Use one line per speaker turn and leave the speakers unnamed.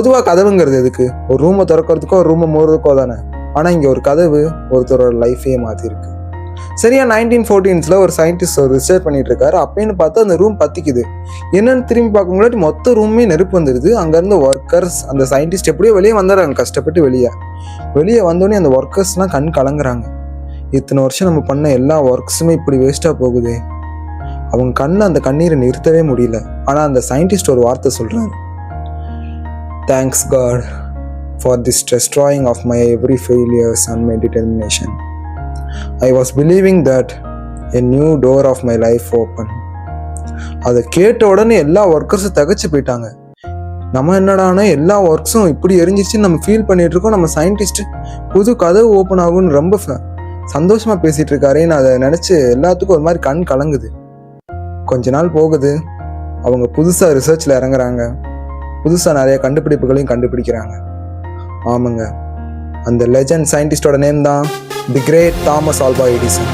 பொதுவாக கதவுங்கிறது எதுக்கு? ஒரு ரூமை திறக்கிறதுக்கோ ஒரு ரூமை மூடுறதுக்கோ தானே. ஆனால் இங்கே ஒரு கதவு ஒருத்தரோட லைஃபையே மாற்றிருக்கு. சரியா 1914 ஒரு சயின்டிஸ்ட் ஒரு ரிசர்ச் பண்ணிட்டு இருக்காரு. அப்பன்னு பார்த்து அந்த ரூம் பத்திக்குது. என்னன்னு திரும்பி பார்க்க முன்னாடி மொத்த ரூமே நெருப்பு வந்துடுது. அங்கேருந்து ஒர்க்கர்ஸ், அந்த சயின்டிஸ்ட் எப்படியோ வெளியே வந்துடுறாங்க கஷ்டப்பட்டு. வெளியே வந்தோடனே அந்த ஒர்க்கர்ஸ்லாம் கண் கலங்குறாங்க. இத்தனை வருஷம் நம்ம பண்ண எல்லா ஒர்க்ஸுமே இப்படி வேஸ்ட்டாக போகுது. அவங்க கண்ணில் அந்த கண்ணீரை நிறுத்தவே முடியல. ஆனால் அந்த சயின்டிஸ்ட் ஒரு வார்த்தை சொல்கிறாரு, thanks God for this destroying of my every failures and my determination. I was believing that a new door of my life opened. அதை கேட்ட உடனே எல்லா ஒர்க்கர்ஸும் தகச்சு போயிட்டாங்க. நம்ம என்னடானா எல்லா ஒர்க்ஸும் இப்படி எரிஞ்சிச்சுன்னு நம்ம ஃபீல் பண்ணிட்டு இருக்கோம். நம்ம சயின்டிஸ்ட் புது கதவு ஓப்பன் ஆகும்னு ரொம்ப சந்தோஷமா பேசிட்டு இருக்காருன்னு அதை நினைச்சு எல்லாத்துக்கும் ஒரு மாதிரி கண் கலங்குது. கொஞ்ச நாள் போகுது. அவங்க புதுசா ரிசர்ச்ல இறங்குறாங்க. புதுசா நிறைய கண்டுபிடிப்புகளையும் கண்டுபிடிக்கிறாங்க. ஆமாங்க, அந்த லெஜண்ட் சயின்டிஸ்டோட நேம் தான் தி கிரேட் தாமஸ் ஆல்வா எடிசன்.